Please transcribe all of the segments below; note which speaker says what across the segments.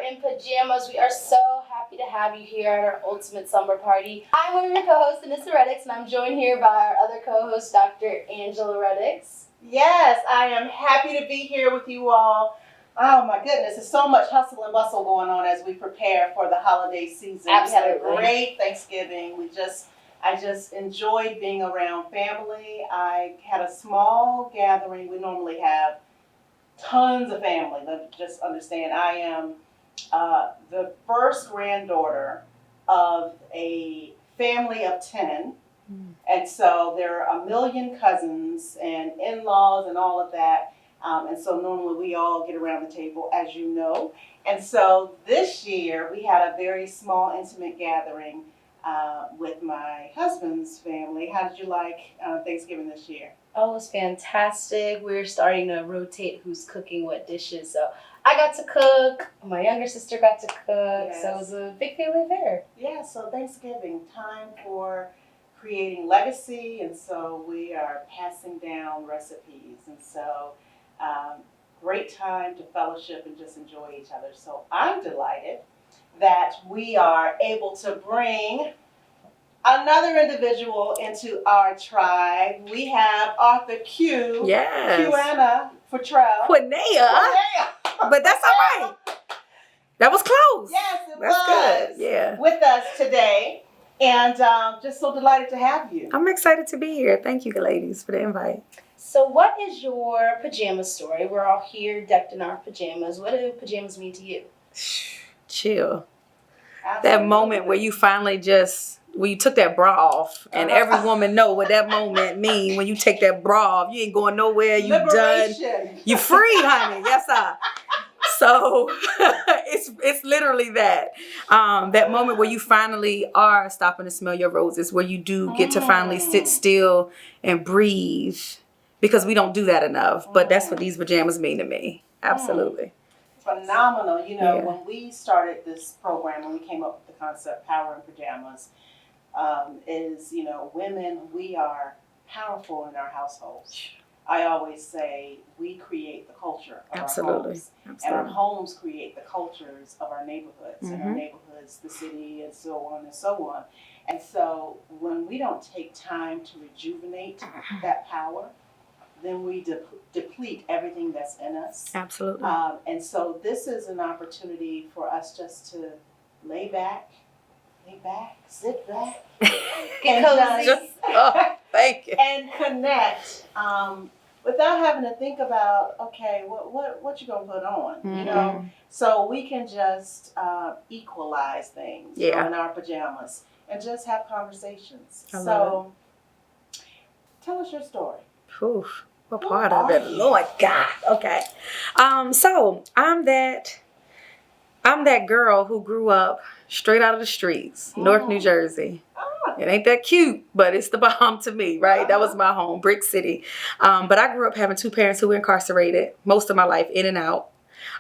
Speaker 1: in Pajamas. We are so happy to have you here at our ultimate slumber party. I'm one of your co-hosts, Anyssa Reddix, and I'm joined here by our other co-host, Dr. Angela Reddix.
Speaker 2: Yes, I am happy to be here with you all. Oh my goodness, there's so much hustle and bustle going on as we prepare for the holiday season.
Speaker 1: Absolutely.
Speaker 2: We had a great Thanksgiving. I just enjoyed being around family. I had a small gathering. We normally have tons of family. Just understand, I am the first granddaughter of a family of 10. And so there are a million cousins and in-laws and all of that. And so normally we all get around the table, as you know. And so this year we had a very small, intimate gathering with my husband's family. How did you like Thanksgiving this year?
Speaker 1: Oh, it was fantastic. We're starting to rotate who's cooking what dishes. So I got to cook. My younger sister got to cook.
Speaker 2: Yes.
Speaker 1: So it was a big family affair.
Speaker 2: Yeah, so Thanksgiving, time for creating legacy. And so we are passing down recipes. And so great time to fellowship and just enjoy each other. So I'm delighted that we are able to bring another individual into our tribe. We have author Q.
Speaker 3: Yes.
Speaker 2: Quniana Futrell.
Speaker 3: Quniana. But that's all right. That was close.
Speaker 2: Yes, it
Speaker 3: That's
Speaker 2: was.
Speaker 3: good. Yeah.
Speaker 2: With us today. And just so delighted to have you.
Speaker 3: I'm excited to be here. Thank you, ladies, for the invite.
Speaker 1: So what is your pajama story? We're all here decked in our pajamas. What do pajamas mean to you?
Speaker 3: Chill.
Speaker 2: Absolutely.
Speaker 3: That moment where you finally when you took that bra off, and every woman know what that moment mean when you take that bra off. You ain't going nowhere. You
Speaker 2: Liberation.
Speaker 3: done. You free, honey. Yes, sir. So it's literally that. That moment where you finally are stopping to smell your roses, where you do get to finally sit still and breathe, because we don't do that enough. But that's what these pajamas mean to me. Absolutely.
Speaker 2: Phenomenal. You know,
Speaker 3: Yeah.
Speaker 2: when we started this program, when we came up with the concept Power in Pajamas, women, we are powerful in our households. I always say we create the culture of
Speaker 3: Absolutely.
Speaker 2: our homes.
Speaker 3: Absolutely.
Speaker 2: And our homes create the cultures of our neighborhoods, and our neighborhoods, the city, and so on and so on. And so when we don't take time to rejuvenate that power, then we deplete everything that's in us.
Speaker 3: Absolutely.
Speaker 2: And so this is an opportunity for us just to lay back, sit back,
Speaker 1: Get cozy.
Speaker 3: Thank you.
Speaker 2: and connect without having to think about, okay, what you gonna put on, you know? So we can just equalize things in our pajamas and just have conversations. So tell us your story.
Speaker 3: Oof, what part of it? Lord God. Okay. So I'm that girl who grew up straight out of the streets, North New Jersey. It ain't that cute, but it's the bomb to me, right? That was my home, Brick City. But I grew up having two parents who were incarcerated most of my life, in and out.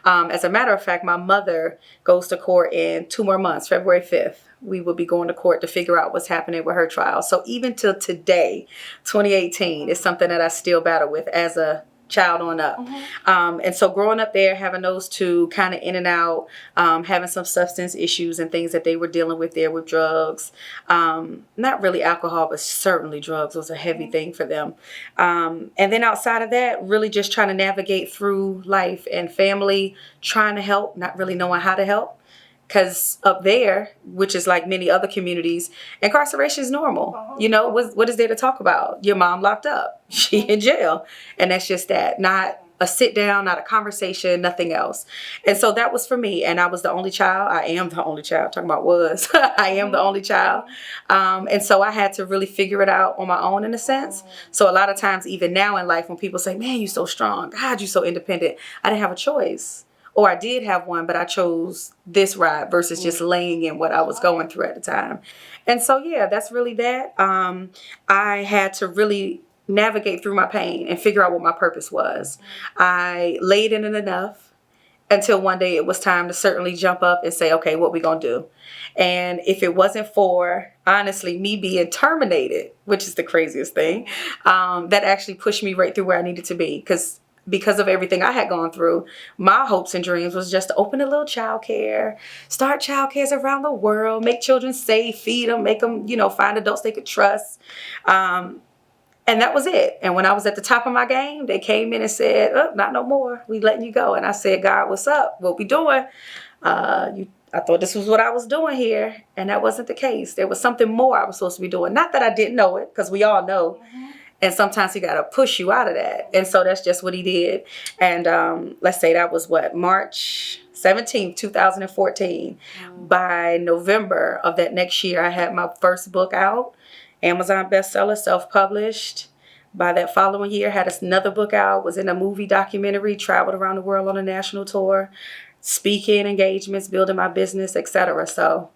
Speaker 3: As a matter of fact, my mother goes to court in 2 more months, February 5th. We will be going to court to figure out what's happening with her trial. So even till today, 2018, is something that I still battle with as a child on up. And so growing up there, having those two kind of in and out, having some substance issues and things that they were dealing with there with drugs, not really alcohol, but certainly drugs was a heavy thing for them. And then outside of that, really just trying to navigate through life and family, trying to help, not really knowing how to help. Because up there, which is like many other communities, incarceration is normal. You know, what is there to talk about? Your mom locked up. She in jail. And that's just that. Not a sit down, not a conversation, nothing else. And so that was for me. And I was the only child. I am the only child. Talking about was. I am the only child. And so I had to really figure it out on my own in a sense. So a lot of times, even now in life, when people say, man, you're so strong. God, you're so independent. I didn't have a choice. Or I did have one, but I chose this ride versus just laying in what I was going through at the time. And so, yeah, that's really that. I had to really navigate through my pain and figure out what my purpose was. I laid in it enough until one day it was time to certainly jump up and say, okay, what we gonna do? And if it wasn't for, honestly, me being terminated, which is the craziest thing, that actually pushed me right through where I needed to be. Because because of everything I had gone through, my hopes and dreams was just to open a little childcare, start childcares around the world, make children safe, feed them, make them, find adults they could trust. And that was it. And when I was at the top of my game, they came in and said, oh, not no more. We letting you go. And I said, God, what's up? What we doing? I thought this was what I was doing here. And that wasn't the case. There was something more I was supposed to be doing. Not that I didn't know it, because we all know. And sometimes he got to push you out of that. And so that's just what he did. And let's say that was March 17th, 2014. By November of that next year, I had my first book out. Amazon bestseller, self-published. By that following year, had another book out, was in a movie documentary, traveled around the world on a national tour, speaking engagements, building my business, etc. So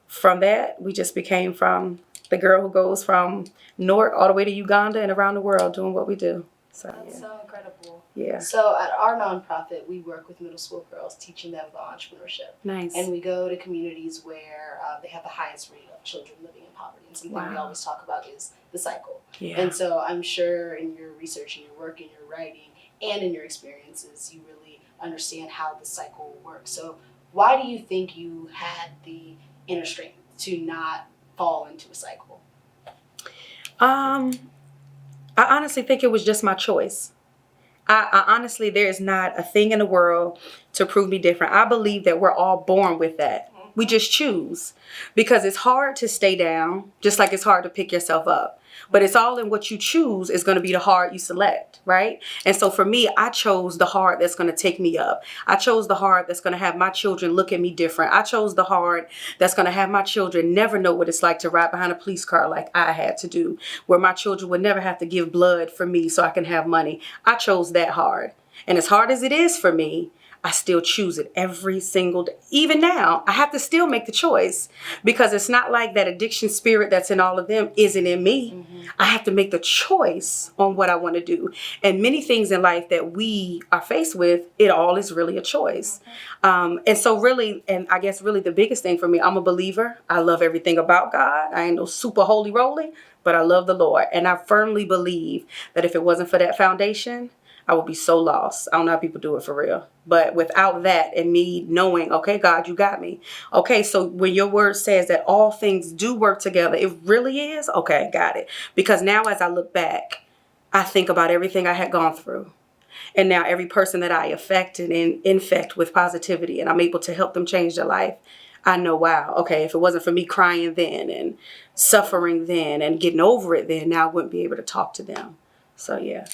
Speaker 3: from that, we just became from the girl who goes from North all the way to Uganda and around the world doing what we do. So
Speaker 1: That's so incredible.
Speaker 3: Yeah.
Speaker 1: So at our nonprofit, we work with middle school girls, teaching them about entrepreneurship.
Speaker 3: Nice.
Speaker 1: And we go to communities where they have the highest rate of children living in poverty. And something we always talk about is the cycle.
Speaker 3: Yeah.
Speaker 1: And so I'm sure in your research and your work and your writing and in your experiences, you really understand how the cycle works. So why do you think you had the inner strength to not fall into a cycle?
Speaker 3: I honestly think it was just my choice. I honestly, there is not a thing in the world to prove me different. I believe that we're all born with that. We just choose, because it's hard to stay down, just like it's hard to pick yourself up. But it's all in what you choose is going to be the hard you select, right? And so for me, I chose the hard that's going to take me up. I chose the hard that's going to have my children look at me different. I chose the hard that's going to have my children never know what it's like to ride behind a police car like I had to do, where my children would never have to give blood for me so I can have money. I chose that hard. And as hard as it is for me, I still choose it every single day. Even now, I have to still make the choice, because it's not like that addiction spirit that's in all of them isn't in me. I have to make the choice on what I want to do. And many things in life that we are faced with, it all is really a choice. And so really, and I guess really the biggest thing for me, I'm a believer. I love everything about God. I ain't no super holy roly, but I love the Lord. And I firmly believe that if it wasn't for that foundation, I would be so lost. I don't know how people do it for real. But without that and me knowing, okay, God, you got me. Okay, so when your word says that all things do work together, it really is? Okay, got it. Because now as I look back, I think about everything I had gone through. And now every person that I affect and infect with positivity, and I'm able to help them change their life, I know, wow, okay, if it wasn't for me crying then and suffering then and getting over it then, now I wouldn't be able to talk to them. So, yeah.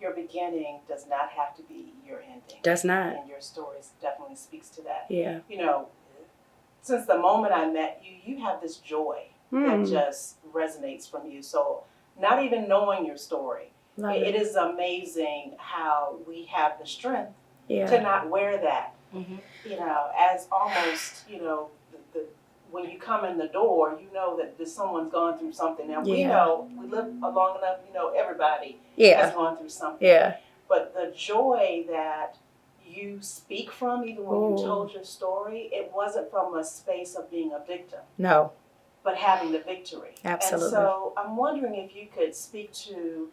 Speaker 2: Your beginning does not have to be your ending.
Speaker 3: Does not.
Speaker 2: And your story definitely speaks to that.
Speaker 3: Yeah.
Speaker 2: Since the moment I met you, you have this joy that just resonates from you. So not even knowing your story, it is amazing how we have the strength to not wear that. As almost, when you come in the door, you know that someone's gone through something. Now, we know, we live long enough, everybody has gone through something.
Speaker 3: Yeah.
Speaker 2: But the joy that you speak from, even when you told your story, it wasn't from a space of being a victim.
Speaker 3: No.
Speaker 2: But having the victory.
Speaker 3: Absolutely.
Speaker 2: And so I'm wondering if you could speak to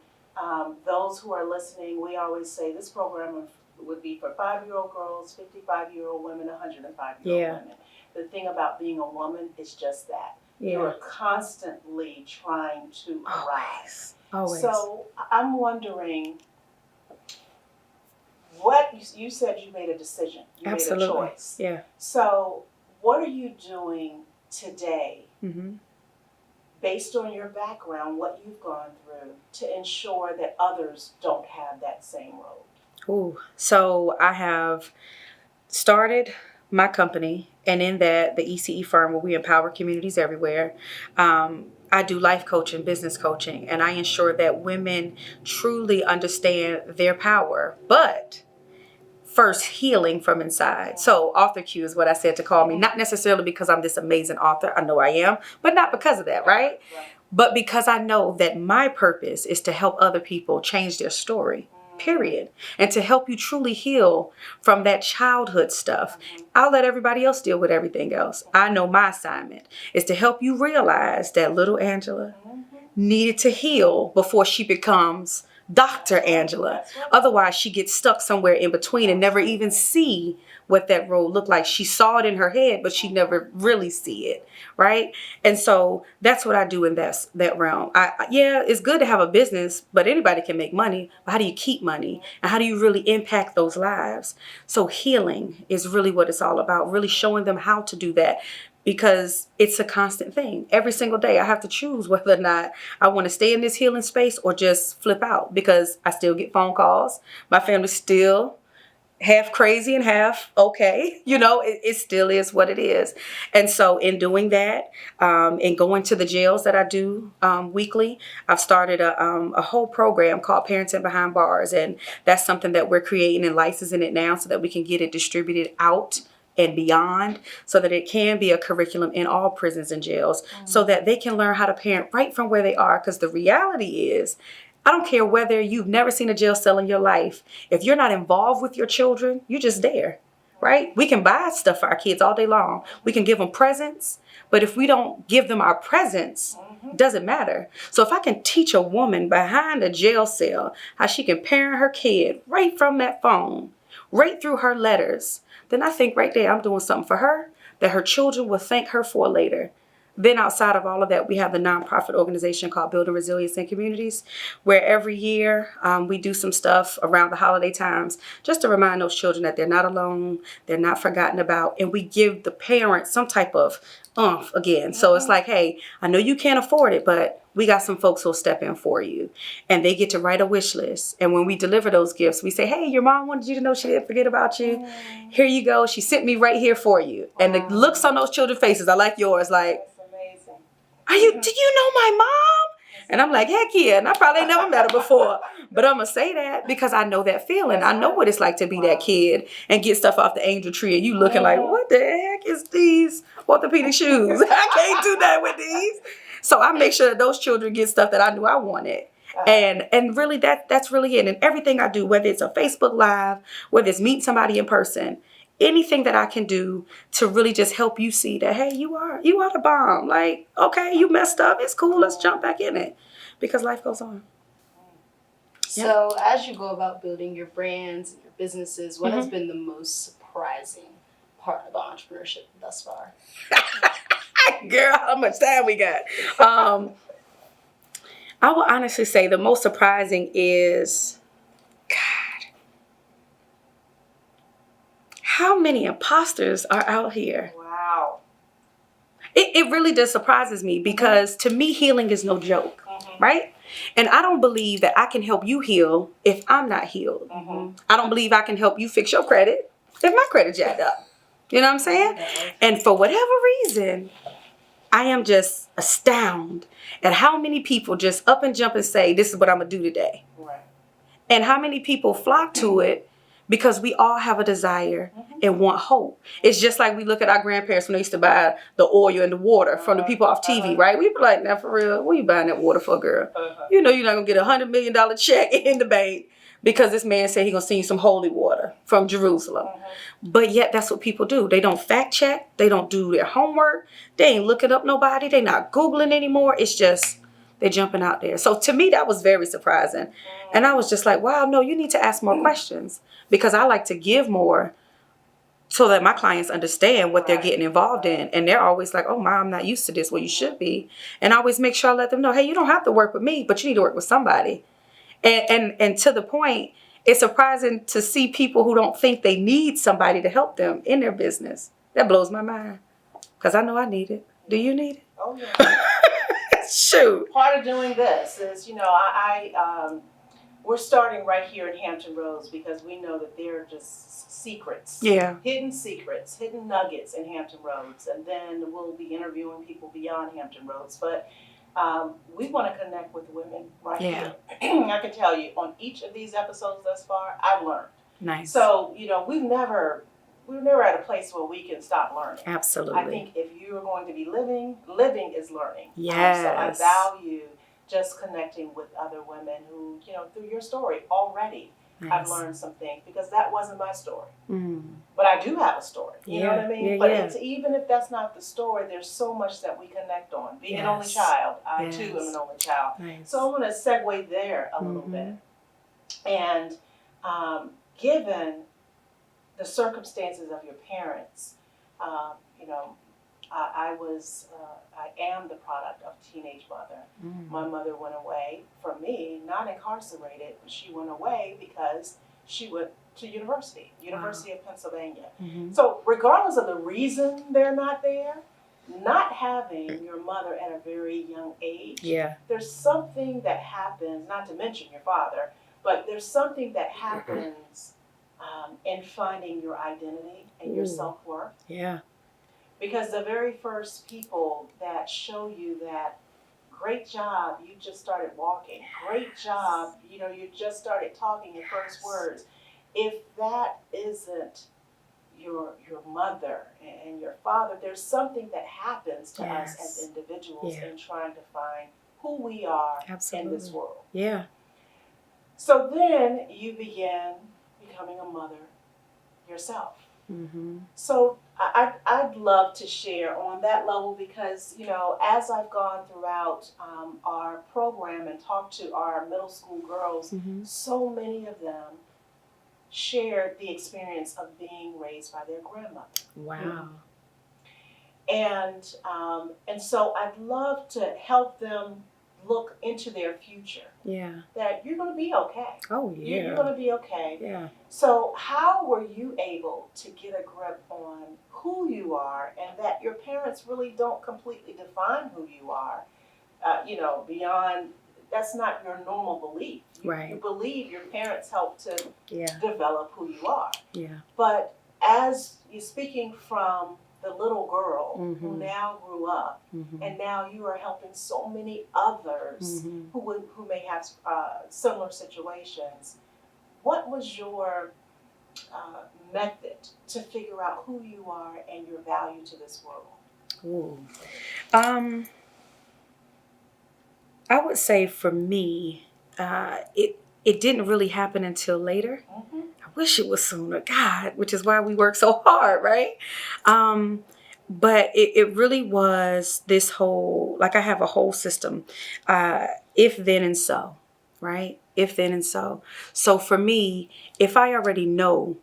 Speaker 2: those who are listening. We always say this program would be for 5-year-old girls, 55-year-old women, 105-year-old women. The thing about being a woman is just that. You're constantly trying to rise.
Speaker 3: Always.
Speaker 2: So I'm wondering, what you said you made a decision. You made a choice.
Speaker 3: Yeah.
Speaker 2: So what are you doing today based on your background, what you've gone through, to ensure that others don't have that same road?
Speaker 3: So I have started my company, and in that, the ECE firm, where we empower communities everywhere. I do life coaching, business coaching, and I ensure that women truly understand their power, but first healing from inside. So author Q is what I said to call me, not necessarily because I'm this amazing author. I know I am, but not because of that, right? But because I know that my purpose is to help other people change their story. Period. And to help you truly heal from that childhood stuff. I'll let everybody else deal with everything else. I know my assignment is to help you realize that little Angela needed to heal before she becomes Dr. Angela.
Speaker 2: That's right.
Speaker 3: Otherwise, she gets stuck somewhere in between and never even see what that role looked like. She saw it in her head, but she never really see it, right? And so that's what I do in that realm. Yeah, it's good to have a business, but anybody can make money. But how do you keep money? And how do you really impact those lives? So healing is really what it's all about, really showing them how to do that. Because it's a constant thing. Every single day I have to choose whether or not I want to stay in this healing space or just flip out, because I still get phone calls. My family's still half crazy and half okay. It still is what it is. And so in doing that, and going to the jails that I do weekly, I've started a whole program called Parenting Behind Bars. And that's something that we're creating and licensing it now so that we can get it distributed out and beyond, so that it can be a curriculum in all prisons and jails, so that they can learn how to parent right from where they are. Because the reality is, I don't care whether you've never seen a jail cell in your life. If you're not involved with your children, you're just there, right? We can buy stuff for our kids all day long. We can give them presents. But if we don't give them our presence, it doesn't matter. So if I can teach a woman behind a jail cell how she can parent her kid right from that phone, right through her letters, then I think right there I'm doing something for her that her children will thank her for later. Then outside of all of that, we have the nonprofit organization called Building Resilience in Communities, where every year we do some stuff around the holiday times just to remind those children that they're not alone, they're not forgotten about, and we give the parents some type of again. So it's like, hey, I know you can't afford it, but we got some folks who'll step in for you. And they get to write a wish list. And when we deliver those gifts, we say, hey, your mom wanted you to know she didn't forget about you. Here you go. She sent me right here for you. And the looks on those children's faces, I like yours, like, do you know my mom? And I'm like, heck yeah. And I probably ain't never met her before. But I'm going to say that because I know that feeling. I know what it's like to be that kid and get stuff off the angel tree. And you looking like, what the heck is these orthopedic shoes? I can't do that with these. So I make sure that those children get stuff that I knew I wanted. And really that's really it. And everything I do, whether it's a Facebook Live, whether it's meeting somebody in person, anything that I can do to really just help you see that, hey, you are the bomb. Like, okay, you messed up. It's cool. Let's jump back in it, because life goes on.
Speaker 1: So as you go about building your brands and your businesses, what has been the most surprising part of entrepreneurship thus far?
Speaker 3: Girl, how much time we got? I will honestly say the most surprising is, God, how many imposters are out here?
Speaker 2: Wow.
Speaker 3: It really just surprises me, because to me, healing is no joke, right? And I don't believe that I can help you heal if I'm not healed. I don't believe I can help you fix your credit if my credit jacked up. You know what I'm saying? And for whatever reason, I am just astounded at how many people just up and jump and say, this is what I'm going to do today.
Speaker 2: Right.
Speaker 3: And how many people flock to it, because we all have a desire and want hope. It's just like we look at our grandparents when they used to buy the oil and the water from the people off TV, right? We be like, now for real, what are you buying that water for, girl? You know you're not going to get $100 million check in the bank because this man said he's going to send you some holy water from Jerusalem. But yet that's what people do. They don't fact check. They don't do their homework. They ain't looking up nobody. They not Googling anymore. It's just they're jumping out there. So to me, that was very surprising. And I was just like, wow, no, you need to ask more questions, because I like to give more so that my clients understand what they're getting involved in. And they're always like, oh, Ma, I'm not used to this. Well, you should be. And I always make sure I let them know, hey, you don't have to work with me, but you need to work with somebody. And to the point, it's surprising to see people who don't think they need somebody to help them in their business. That blows my mind, because I know I need it. Do you need it?
Speaker 2: Oh, yeah.
Speaker 3: Shoot.
Speaker 2: Part of doing this is, we're starting right here in Hampton Roads, because we know that there are just secrets.
Speaker 3: Yeah.
Speaker 2: Hidden secrets, hidden nuggets in Hampton Roads. And then we'll be interviewing people beyond Hampton Roads. But we want to connect with women right here. I can tell you, on each of these episodes thus far, I've learned.
Speaker 3: Nice.
Speaker 2: So, we're never at a place where we can stop learning.
Speaker 3: Absolutely.
Speaker 2: I think if you're going to be living is learning.
Speaker 3: Yes.
Speaker 2: So I value just connecting with other women who, through your story already, I've learned some things, because that wasn't my story. But I do have a story. You know what I mean? But it's, even if that's not the story, there's so much that we connect on. Being an only child, I too am an only child. So I want to segue there a little bit. And given the circumstances of your parents, you know, I am the product of a teenage mother. My mother went away from me, not incarcerated, but she went away because she went to University of Pennsylvania. So regardless of the reason they're not there, not having your mother at a very young age, there's something that happens, not to mention your father, but there's something that happens in finding your identity and your self-worth. Because the very first people that show you that, great job, you just started walking, great job, you just started talking your first words. If that isn't your mother and your father, there's something that happens to us as individuals in trying to find who we are in this world. So then you begin becoming a mother yourself. So I'd love to share on that level because, as I've gone throughout our program and talked to our middle school girls, so many of them shared the experience of being raised by their grandmother.
Speaker 3: Wow.
Speaker 2: And so I'd love to help them look into their future. That you're going to be okay.
Speaker 3: Oh, yeah.
Speaker 2: You're going to be okay. So how were you able to get a grip on who you are and that your parents really don't completely define who you are, beyond, that's not your normal belief. You believe your parents helped to develop who you are. But as you're speaking from the little girl who now grew up, and now you are helping so many others who may have similar situations. What was your method to figure out who you are and your value to this world?
Speaker 3: I would say for me, it didn't really happen until later. I wish it was sooner, God, which is why we work so hard, right? But it really was this whole, like I have a whole system, if, then, and so, right? If, then, and so. So for me, if I already know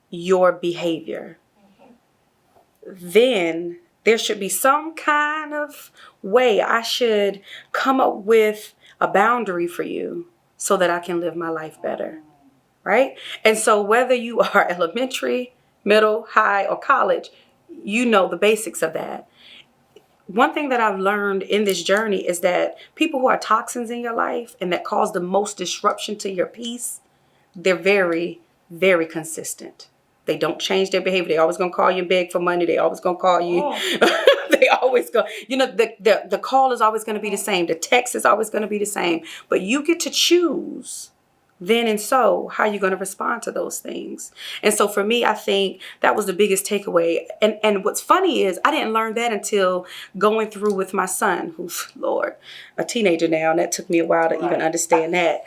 Speaker 3: your behavior, then there should be some kind of way I should come up with a boundary for you so that I can live my life better, right? And so whether you are elementary, middle, high, or college, you know the basics of that. One thing that I've learned in this journey is that people who are toxins in your life and that cause the most disruption to your peace, they're very, very consistent. They don't change their behavior. They always going to call you and beg for money. They always going to call you. They always go, the call is always going to be the same. The text is always going to be the same. But you get to choose then and so how you're going to respond to those things. And so for me, I think that was the biggest takeaway. And what's funny is I didn't learn that until going through with my son, who's, Lord, a teenager now. And that took me a while to even understand that.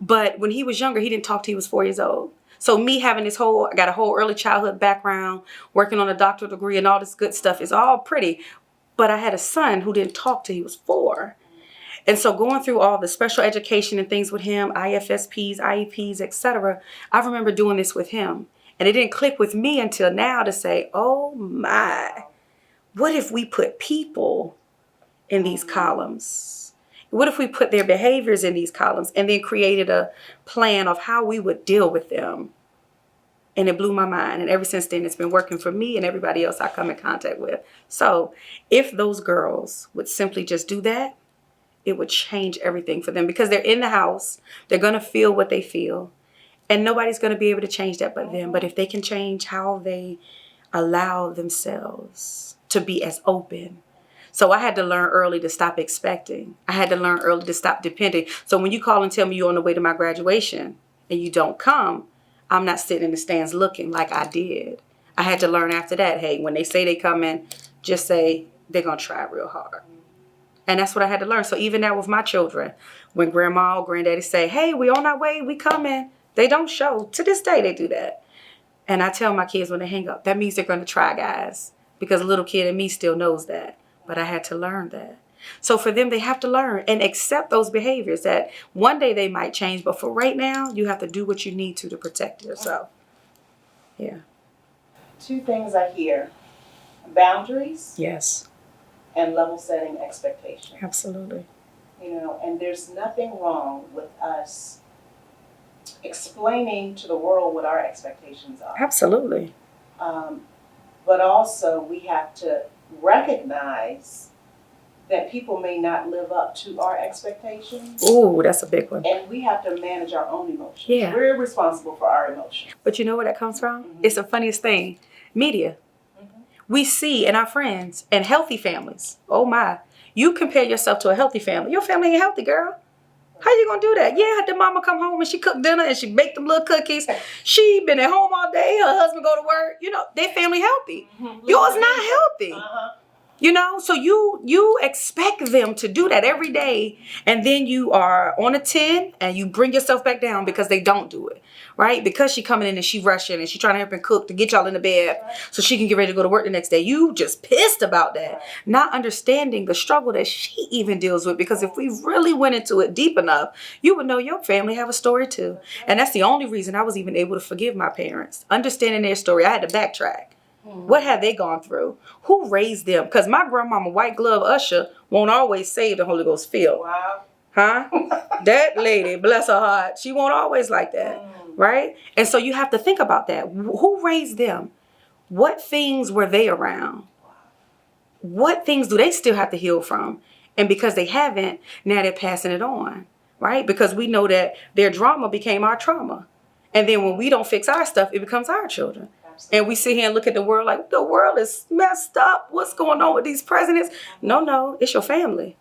Speaker 3: But when he was younger, he didn't talk till he was 4 years old. So me having I got a whole early childhood background, working on a doctoral degree and all this good stuff is all pretty. But I had a son who didn't talk till he was 4. And so going through all the special education and things with him, IFSPs, IEPs, etc., I remember doing this with him. And it didn't click with me until now to say, oh my, what if we put people in these columns? What if we put their behaviors in these columns and then created a plan of how we would deal with them? And it blew my mind. And ever since then, it's been working for me and everybody else I come in contact with. So if those girls would simply just do that, it would change everything for them because they're in the house. They're going to feel what they feel. And nobody's going to be able to change that but them. But if they can change how they allow themselves to be as open. So I had to learn early to stop expecting. I had to learn early to stop depending. So when you call and tell me you're on the way to my graduation and you don't come, I'm not sitting in the stands looking like I did. I had to learn after that, hey, when they say they coming, just say they're going to try real hard. And that's what I had to learn. So even now with my children, when grandma or granddaddy say, hey, we on our way, we coming, they don't show. To this day, they do that. And I tell my kids when they hang up, that means they're going to try, guys. Because a little kid in me still knows that. But I had to learn that. So for them, they have to learn and accept those behaviors that one day they might change. But for right now, you have to do what you need to protect yourself. Yeah.
Speaker 2: Two things I hear: boundaries
Speaker 3: Yes.
Speaker 2: and level setting expectations.
Speaker 3: Absolutely.
Speaker 2: And there's nothing wrong with us explaining to the world what our expectations are.
Speaker 3: Absolutely.
Speaker 2: But also we have to recognize that people may not live up to our expectations.
Speaker 3: Ooh, that's a big one.
Speaker 2: And we have to manage our own emotions.
Speaker 3: Yeah.
Speaker 2: We're responsible for our emotions.
Speaker 3: But you know where that comes from?
Speaker 2: Mhm.
Speaker 3: It's the funniest thing. Media. We see in our friends and healthy families. Oh my. You compare yourself to a healthy family. Your family ain't healthy, girl. How you gonna do that? Yeah, the mama come home and she cook dinner and she baked them little cookies. She been at home all day. Her husband go to work. Their family healthy. Yours not healthy. So you expect them to do that every day, and then you are on a 10 and you bring yourself back down because they don't do it, right? Because she coming in and she rushing and she trying to help and cook to get y'all in the bed so she can get ready to go to work the next day. You just pissed about that, not understanding the struggle that she even deals with. Because if we really went into it deep enough, you would know your family have a story too. And that's the only reason I was even able to forgive my parents. Understanding their story, I had to backtrack. What have they gone through? Who raised them? Because my grandmama, white glove usher, won't always save the Holy Ghost filled.
Speaker 2: Wow.
Speaker 3: Huh? That lady, bless her heart, she won't always like that. Right? And so you have to think about that. Who raised them? What things were they around? What things do they still have to heal from? And because they haven't, now they're passing it on. Right? Because we know that their drama became our trauma. And then when we don't fix our stuff, it becomes our children. And we sit here and look at the world like, the world is messed up. What's going on with these presidents? No, it's your family.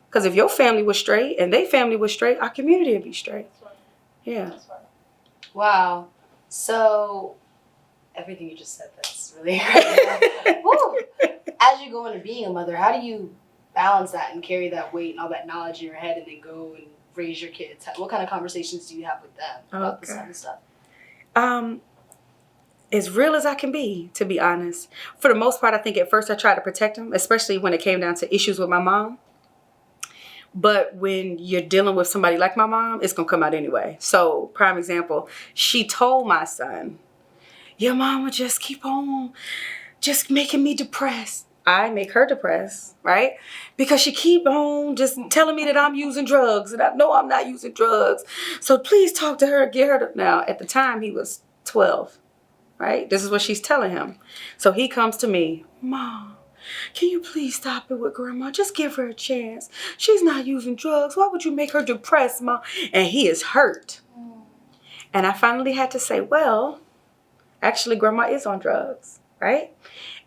Speaker 3: Because if your family was straight and their family was straight, our community would be straight. Yeah.
Speaker 1: Wow. So, everything you just said, that's really great. Woo. As you go into being a mother, how do you balance that and carry that weight and all that knowledge in your head and then go and raise your kids? What kind of conversations do you have with them about this kind of stuff?
Speaker 3: As real as I can be, to be honest. For the most part, I think at first I tried to protect them, especially when it came down to issues with my mom. But when you're dealing with somebody like my mom, it's going to come out anyway. So, prime example, she told my son, your mama just keep on just making me depressed. I make her depressed, right? Because she keep on just telling me that I'm using drugs. And I know I'm not using drugs. So please talk to her, get her. Now, at the time, he was 12. Right? This is what she's telling him. So he comes to me, Mom, can you please stop it with Grandma? Just give her a chance. She's not using drugs. Why would you make her depressed, Mom? And he is hurt. And I finally had to say, well, actually, Grandma is on drugs, right?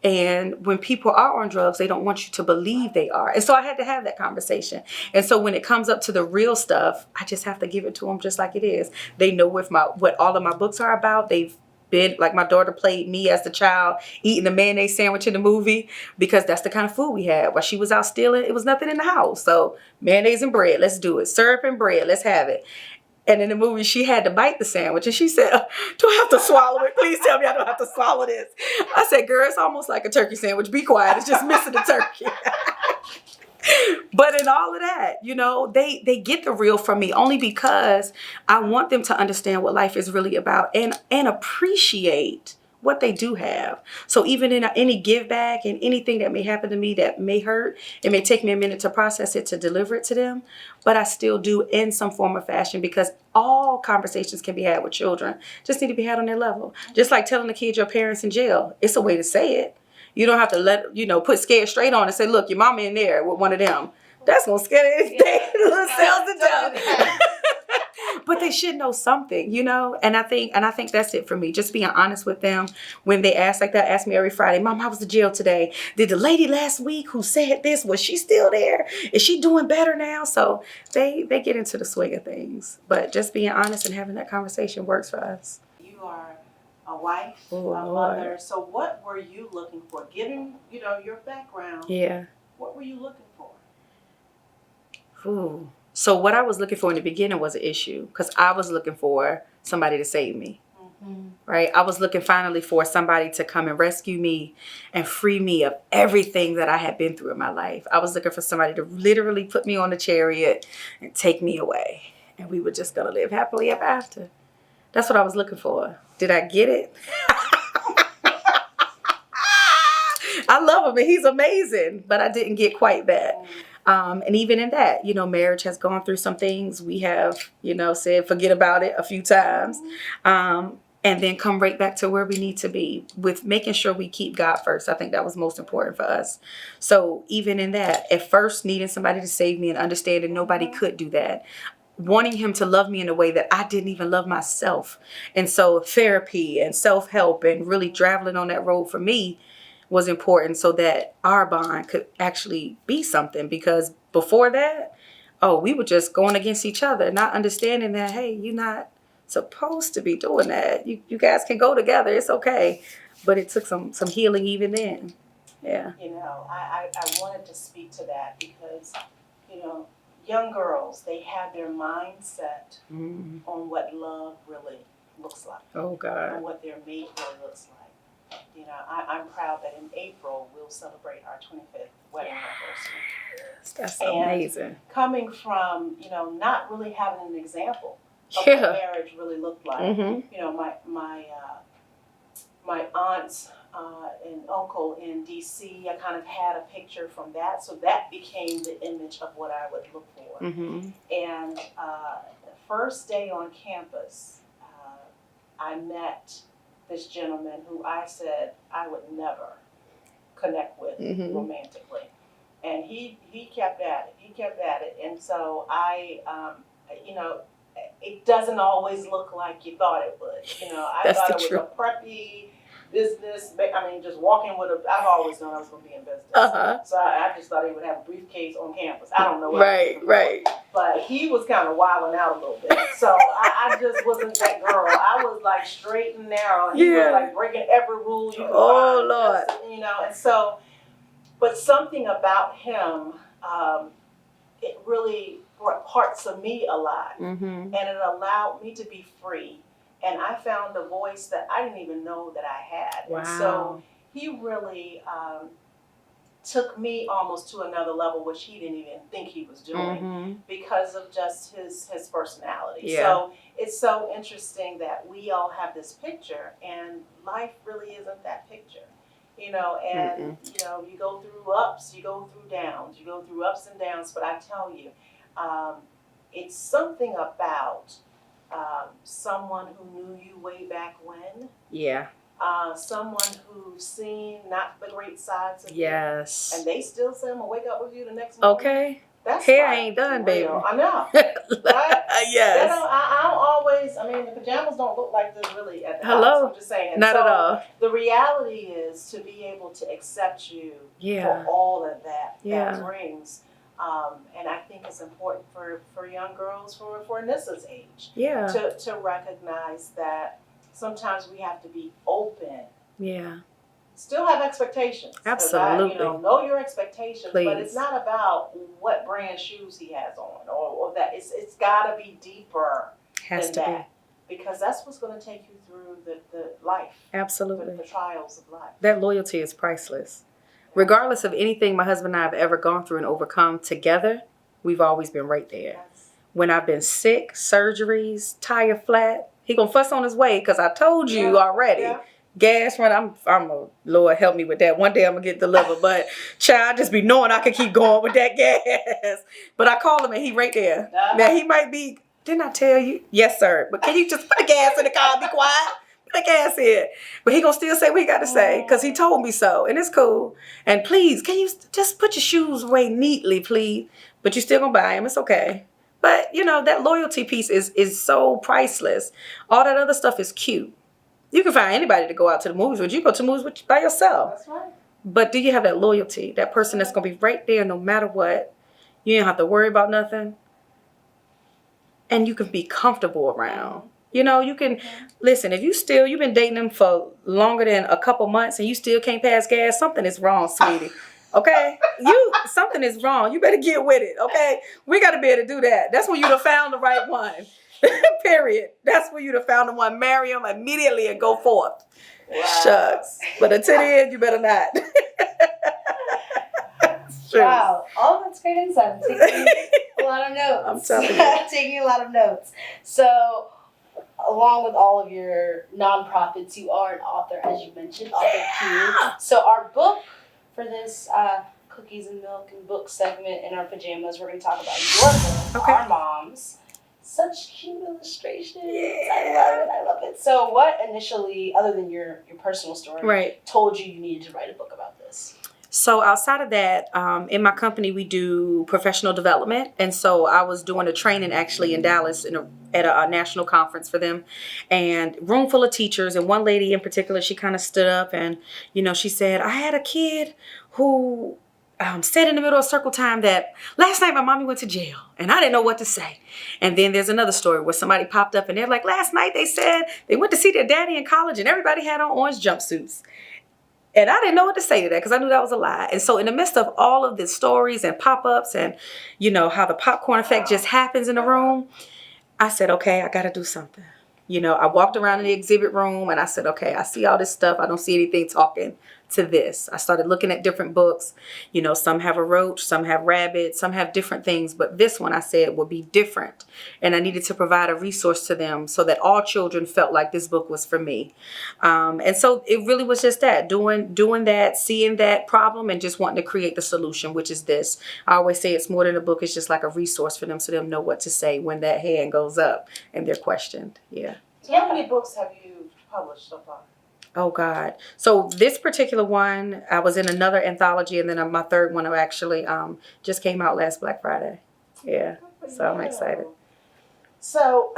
Speaker 3: And when people are on drugs, they don't want you to believe they are. And so I had to have that conversation. And so when it comes up to the real stuff, I just have to give it to them just like it is. They know what all of my books are about. They've been, like my daughter played me as the child eating the mayonnaise sandwich in the movie because that's the kind of food we had. While she was out stealing, it was nothing in the house. So mayonnaise and bread, let's do it. Syrup and bread, let's have it. And in the movie, she had to bite the sandwich. And she said, do I have to swallow it? Please tell me I don't have to swallow this. I said, girl, it's almost like a turkey sandwich. Be quiet. It's just missing the turkey. But in all of that, they get the real from me only because I want them to understand what life is really about and appreciate what they do have. So even in any give back and anything that may happen to me that may hurt, it may take me a minute to process it, to deliver it to them, but I still do in some form or fashion because all conversations can be had with children, just need to be had on their level. Just like telling the kid your parents in jail, it's a way to say it. You don't have to put scared straight on and say, look, your mama in there with one of them. That's going to scare themselves to death. But they should know something, and I think that's it for me. Just being honest with them when they ask like that. Ask me every Friday, Mom, how was the jail today? Did the lady last week who said this, was she still there? Is she doing better now? So they get into the swing of things. But just being honest and having that conversation works for us.
Speaker 2: You are a wife, a
Speaker 3: Lord.
Speaker 2: mother. So what were you looking for? Given, your background,
Speaker 3: Yeah.
Speaker 2: what were you looking for?
Speaker 3: Ooh. So what I was looking for in the beginning was an issue because I was looking for somebody to save me. right? I was looking finally for somebody to come and rescue me and free me of everything that I had been through in my life. I was looking for somebody to literally put me on a chariot and take me away. And we were just going to live happily ever after. That's what I was looking for. Did I get it? I love him and he's amazing, but I didn't get quite that. And even in that, you know, marriage has gone through some things. We have, you know, said forget about it a few times. And then come right back to where we need to be with making sure we keep God first. I think that was most important for us. So even in that, at first needing somebody to save me and understanding nobody could do that. Wanting him to love me in a way that I didn't even love myself. And so therapy and self-help and really traveling on that road for me was important so that our bond could actually be something. Because before that, we were just going against each other, not understanding that, hey, you're not supposed to be doing that. You guys can go together. It's okay. But it took some healing even then. Yeah.
Speaker 2: You know, I wanted to speak to that because, you know, young girls, they have their mindset on what love really looks like.
Speaker 3: Oh, God.
Speaker 2: And what their mate really looks like. You know, I'm proud that in April we'll celebrate our 25th wedding anniversary.
Speaker 3: That's amazing.
Speaker 2: Coming from, you know, not really having an example of what marriage really looked like. You know, my aunts and uncle in D.C., I kind of had a picture from that, so that became the image of what I would look for. And the first day on campus, I met this gentleman who I said I would never connect with romantically. And he kept at it. He kept at it. And so I, you know, it doesn't always look like you thought it would. You know, I thought it was a preppy business. I mean, just walking with I've always known I was going to be in business. So I just thought he would have a briefcase on campus. I don't know what.
Speaker 3: Right.
Speaker 2: But he was kind of wilding out a little bit. So I just wasn't that girl. I was like straight and narrow. And he was like breaking every rule you could find.
Speaker 3: Lord.
Speaker 2: Just, you know, and so, but something about him, it really brought parts of me alive. And it allowed me to be free. And I found a voice that I didn't even know that I had.
Speaker 3: Wow.
Speaker 2: And so he really took me almost to another level, which he didn't even think he was doing because of just his personality. So it's so interesting that we all have this picture and life really isn't that picture. You know, and you know, you go through ups, you go through downs, you go through ups and downs, but I tell you, it's something about someone who knew you way back when. Someone who's seen not the great sides of you. And they still say, I'm going to wake up with you the next morning. That's
Speaker 3: hair ain't done, baby.
Speaker 2: I know. Right? I don't always, I mean, the pajamas don't look like this really at the house. I'm just saying.
Speaker 3: Not at all.
Speaker 2: The reality is to be able to accept you for all of that brings. And I think it's important for young girls, for Anissa's age, to recognize that sometimes we have to be open. Still have expectations.
Speaker 3: Absolutely.
Speaker 2: Know your expectations,
Speaker 3: Please.
Speaker 2: but it's not about what brand shoes he has on or that. It's got to be deeper than that. Because that's what's going to take you through the life.
Speaker 3: Absolutely.
Speaker 2: The trials of life.
Speaker 3: That loyalty is priceless. Regardless of anything my husband and I have ever gone through and overcome together, we've always been right there. When I've been sick, surgeries, tire flat, he gonna fuss on his way because I told you already. Gas run, I'm Lord help me with that. One day I'm gonna get delivered, but child, just be knowing I can keep going with that gas. But I call him and he right there. Now he might be, didn't I tell you? Yes, sir. But can you just put the gas in the car and be quiet? Put the gas in. But he gonna still say what he got to say because he told me so, and it's cool. And please, can you just put your shoes away neatly, please? But you still gonna buy them. It's okay. But you know that loyalty piece is so priceless. All that other stuff is cute. You can find anybody to go out to the movies with. You go to the movies by yourself.
Speaker 2: That's right.
Speaker 3: But do you have that loyalty? That person that's gonna be right there no matter what. You don't have to worry about nothing. And you can be comfortable around. You know, you can, listen, if you've been dating them for longer than a couple months and you still can't pass gas, something is wrong, sweetie. Okay? Something is wrong. You better get with it, okay? We got to be able to do that. That's when you done found the right one. Period. That's for you to found the one, marry him immediately and go forth.
Speaker 1: Wow.
Speaker 3: Shucks. But until then, you better not. Sure.
Speaker 1: Wow, all that's great insight. I'm taking a lot of notes.
Speaker 3: I'm telling you.
Speaker 1: Taking a lot of notes. So, along with all of your nonprofits, you are an author, as you mentioned, author Q. So, our book for this Cookies and Milk and Book segment in our pajamas, we're going to talk about your book,
Speaker 3: Okay.
Speaker 1: Our Moms. Such cute illustrations.
Speaker 3: Yeah.
Speaker 1: I love it. So, what initially, other than your personal story,
Speaker 3: Right.
Speaker 1: told you needed to write a book about this?
Speaker 3: So outside of that, in my company, we do professional development. And so I was doing a training actually in Dallas at a national conference for them, and room full of teachers. And one lady in particular, she kind of stood up and, she said, I had a kid who said in the middle of circle time that last night my mommy went to jail and I didn't know what to say. And then there's another story where somebody popped up and they're like, last night they said they went to see their daddy in college and everybody had on orange jumpsuits. And I didn't know what to say to that because I knew that was a lie. And so in the midst of all of the stories and pop-ups and, how the popcorn effect just happens in the room, I said, okay, I got to do something. I walked around in the exhibit room and I said, okay, I see all this stuff. I don't see anything talking to this. I started looking at different books. Some have a roach, some have rabbits, some have different things. But this one I said would be different. And I needed to provide a resource to them so that all children felt like this book was for me. And so it really was just that, doing that, seeing that problem and just wanting to create the solution, which is this. I always say it's more than a book. It's just like a resource for them so they'll know what to say when that hand goes up and they're questioned. Yeah.
Speaker 2: So how many books have you published so far?
Speaker 3: Oh, God. So this particular one, I was in another anthology, and then my third one actually just came out last Black Friday. Yeah. So I'm excited.
Speaker 2: So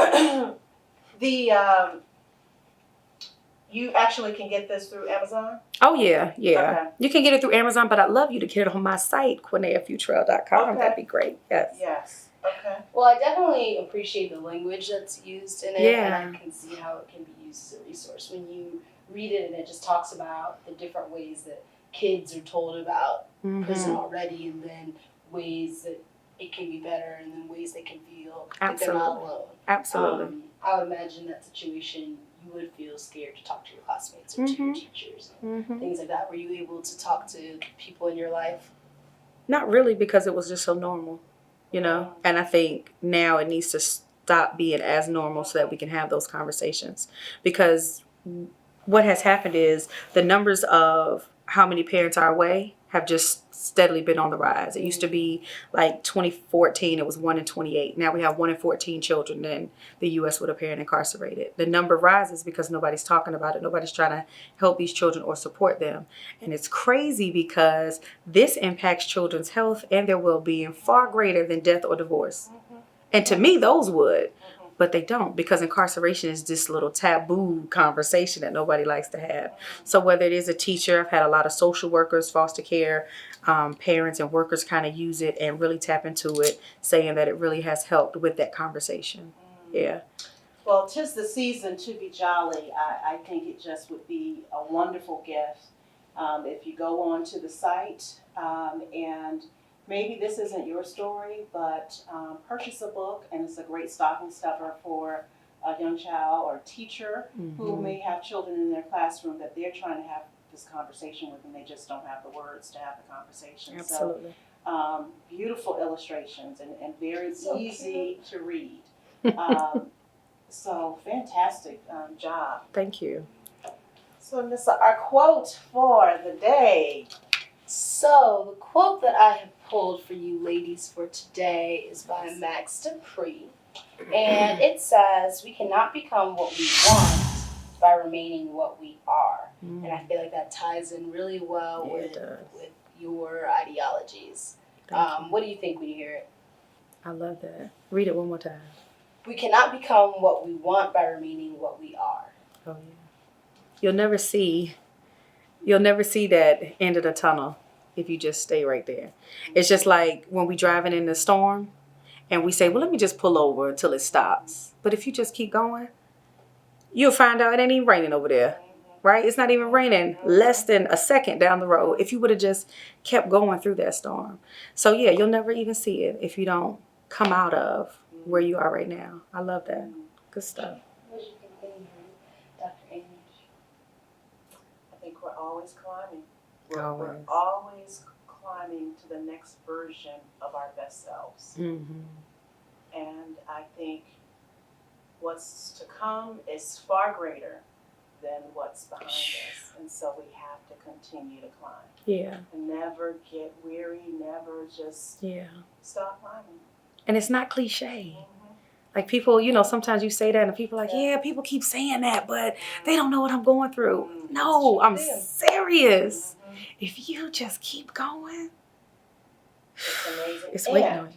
Speaker 2: you actually can get this through Amazon?
Speaker 3: Oh, yeah. Yeah.
Speaker 2: Okay.
Speaker 3: You can get it through Amazon, but I'd love you to get it on my site, QuinianaFutrell.com.
Speaker 2: Okay.
Speaker 3: That'd be great. Yes.
Speaker 2: Yes. Okay.
Speaker 1: Well, I definitely appreciate the language that's used in it,
Speaker 3: Yeah.
Speaker 1: and I can see how it can be used as a resource. When you read it and it just talks about the different ways that kids are told about prison already, and then ways that it can be better, and then ways they can feel that they're not alone.
Speaker 3: Absolutely.
Speaker 1: I would imagine that situation, you would feel scared to talk to your classmates or to your teachers and things like that. Were you able to talk to people in your life?
Speaker 3: Not really, because it was just so normal, and I think now it needs to stop being as normal so that we can have those conversations, because what has happened is the numbers of how many parents are away have just steadily been on the rise. It used to be like 2014, it was 1 in 28. Now we have 1 in 14 children in the U.S. with a parent incarcerated. The number rises because nobody's talking about it. Nobody's trying to help these children or support them. And it's crazy because this impacts children's health and their well-being far greater than death or divorce. And to me, those would. But they don't, because incarceration is this little taboo conversation that nobody likes to have. So whether it is a teacher, I've had a lot of social workers, foster care, parents and workers kind of use it and really tap into it, saying that it really has helped with that conversation. Yeah.
Speaker 2: Well, 'tis the season to be jolly. I think it just would be a wonderful gift if you go on to the site and maybe this isn't your story, but purchase a book, and it's a great stocking stuffer for a young child or teacher who may have children in their classroom that they're trying to have this conversation with, and they just don't have the words to have the conversation.
Speaker 3: Absolutely.
Speaker 2: So, beautiful illustrations and very easy to read. So fantastic job.
Speaker 3: Thank you.
Speaker 2: So, Anyssa, our quote for the day.
Speaker 1: So, the quote that I have pulled for you ladies for today is by Max Dupree. And it says, we cannot become what we want by remaining what we are. And I feel like that ties in really well with your ideologies. What do you think when you hear it?
Speaker 3: I love that. Read it one more time.
Speaker 1: We cannot become what we want by remaining what we are.
Speaker 3: Oh, yeah. You'll never see that end of the tunnel if you just stay right there. It's just like when we driving in the storm and we say, well, let me just pull over until it stops. But if you just keep going, you'll find out it ain't even raining over there, right? It's not even raining less than a second down the road if you would have just kept going through that storm. So, yeah, you'll never even see it if you don't come out of where you are right now. I love that. Good stuff.
Speaker 1: What do you think, Dr. Amy?
Speaker 2: I think we're always climbing. We're
Speaker 3: Always.
Speaker 2: always climbing to the next version of our best selves.
Speaker 3: Mm-hmm.
Speaker 2: And I think what's to come is far greater than what's behind us. And so we have to continue to climb.
Speaker 3: Yeah.
Speaker 2: And never get weary, never just stop climbing.
Speaker 3: And it's not cliche.
Speaker 2: Mhm.
Speaker 3: Like people, you know, sometimes you say that and people are like, yeah, people keep saying that, but they don't know what I'm going through. No, I'm serious. If you just keep going,
Speaker 2: It's amazing.
Speaker 3: it's waiting
Speaker 2: And
Speaker 3: on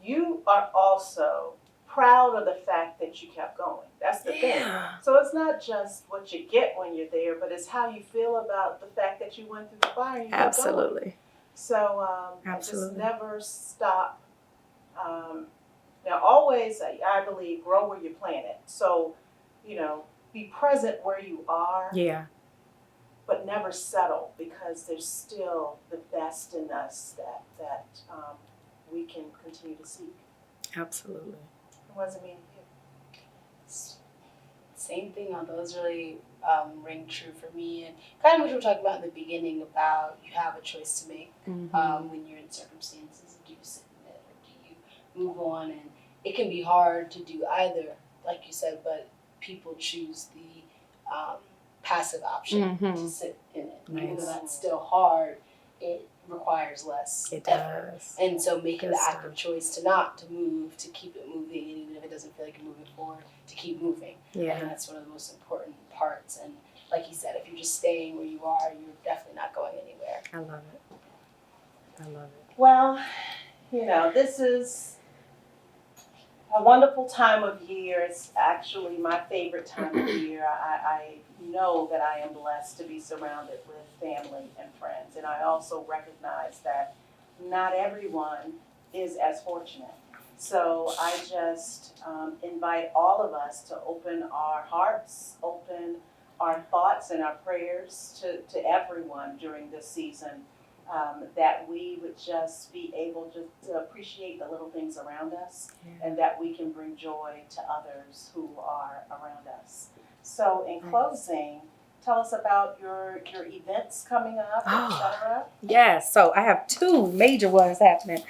Speaker 3: you.
Speaker 2: you are also proud of the fact that you kept going. That's the thing. So it's not just what you get when you're there, but it's how you feel about the fact that you went through the fire and you kept going.
Speaker 3: Absolutely.
Speaker 2: So
Speaker 3: Absolutely.
Speaker 2: I just never stop. Now, always, I believe, grow where you plant it. So, you know, be present where you are,
Speaker 3: Yeah.
Speaker 2: but never settle, because there's still the best in us that we can continue to seek.
Speaker 3: Absolutely.
Speaker 2: What does it mean to you?
Speaker 1: Same thing, on those really ring true for me, and kind of what we were talking about in the beginning about you have a choice to make when you're in circumstances. Do you sit in it or do you move on? And it can be hard to do either, like you said, but people choose the passive option to sit in it. Even though that's still hard, it requires less effort.
Speaker 3: Does.
Speaker 1: And so making
Speaker 3: Good
Speaker 1: the active choice to move, to keep it moving, and even if it doesn't feel like you're moving forward, to keep moving.
Speaker 3: Yeah.
Speaker 1: And that's one of the most important parts. And like you said, if you're just staying where you are, you're definitely not going anywhere.
Speaker 3: I love it. I love it.
Speaker 2: Well, you know, this is a wonderful time of year. It's actually my favorite time of year. I know that I am blessed to be surrounded with family and friends. And I also recognize that not everyone is as fortunate. So I just invite all of us to open our hearts, open our thoughts and our prayers to everyone during this season, that we would just be able to appreciate the little things around us, and that we can bring joy to others who are around us. So in closing, tell us about your events coming up, etc.
Speaker 3: Yes, so I have two major ones happening.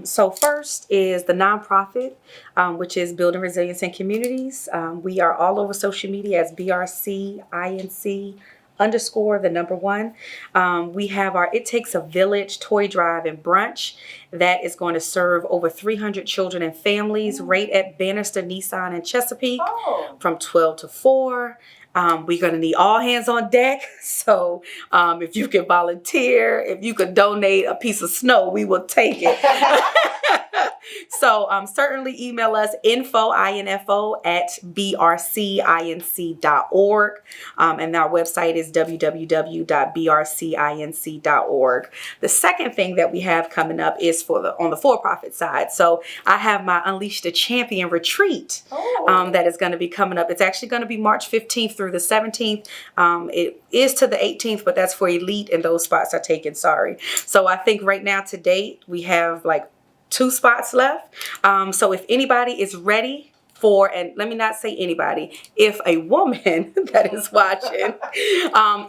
Speaker 3: So first is the nonprofit, which is Building Resilience in Communities. We are all over social media as BRCINC _1. We have our It Takes a Village toy drive and brunch that is going to serve over 300 children and families right at Bannister Nissan in Chesapeake from 12 to 4. We're going to need all hands on deck. So if you can volunteer, if you could donate a piece of snow, we will take it. So certainly email us info@brcinc.org. And our website is www.brcinc.org. The second thing that we have coming up is on the for-profit side. So I have my Unleash the Champion retreat that is going to be coming up. It's actually going to be March 15th through the 17th. It is to the 18th, but that's for elite, and those spots are taken. Sorry. So I think right now to date, we have like 2 spots left. So if anybody is ready and let me not say anybody, if a woman that is watching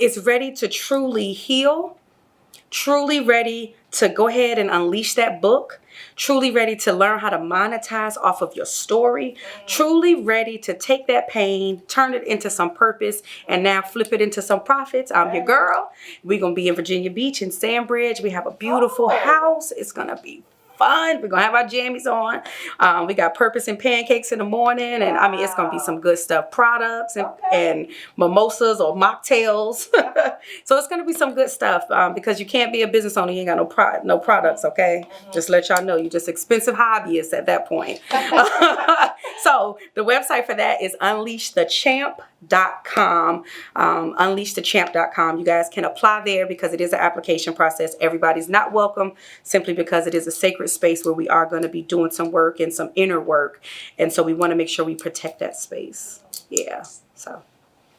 Speaker 3: is ready to truly heal, truly ready to go ahead and unleash that book, truly ready to learn how to monetize off of your story, truly ready to take that pain, turn it into some purpose, and now flip it into some profits, I'm your girl. We're going to be in Virginia Beach in Sandbridge. We have a beautiful house. It's going to be fun. We're going to have our jammies on. We got purpose and pancakes in the morning. And I mean, it's going to be some good stuff. Products and mimosas or mocktails. So it's going to be some good stuff because you can't be a business owner. You ain't got no products, okay? Just let y'all know. You're just expensive hobbyists at that point. So the website for that is unleashthechamp.com. Unleashthechamp.com. You guys can apply there because it is an application process. Everybody's not welcome simply because it is a sacred space where we are going to be doing some work and some inner work. And so we want to make sure we protect that space. Yeah. So.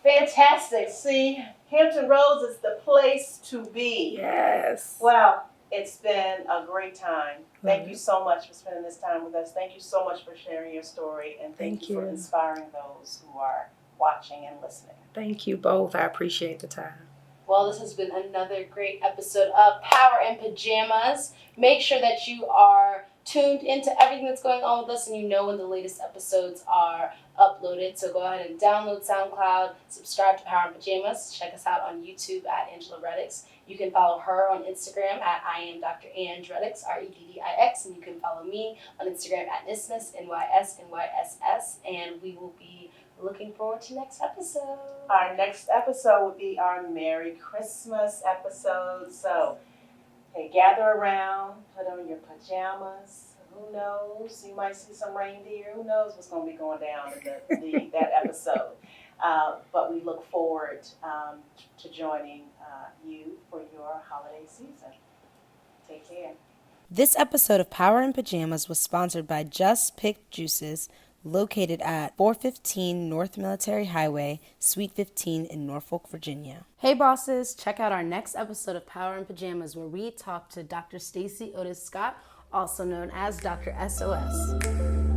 Speaker 2: Fantastic. See, Hampton Roads is the place to be.
Speaker 3: Yes.
Speaker 2: Well, it's been a great time. Thank you so much for spending this time with us. Thank you so much for sharing your story, and thank you for inspiring those who are watching and listening.
Speaker 3: Thank you both. I appreciate the time.
Speaker 1: Well, this has been another great episode of Power in Pajamas. Make sure that you are tuned into everything that's going on with us and you know when the latest episodes are uploaded. So go ahead and download SoundCloud, subscribe to Power in Pajamas, check us out on YouTube at Angela Reddix. You can follow her on Instagram at I am Dr. Ange Reddix, Reddix, and you can follow me on Instagram at Nysnys, NYSNYSS, and we will be looking forward to next episode.
Speaker 2: Our next episode will be our Merry Christmas episode. So, hey, gather around, put on your pajamas. Who knows? You might see some reindeer. Who knows what's going to be going down in that episode? But we look forward to joining you for your holiday season. Take care.
Speaker 4: This episode of Power in Pajamas was sponsored by Just Picked Juices, located at 415 North Military Highway, Suite 15 in Norfolk, Virginia.
Speaker 5: Hey bosses, check out our next episode of Power in Pajamas where we talk to Dr. Stacy Otis Scott, also known as Dr. SOS.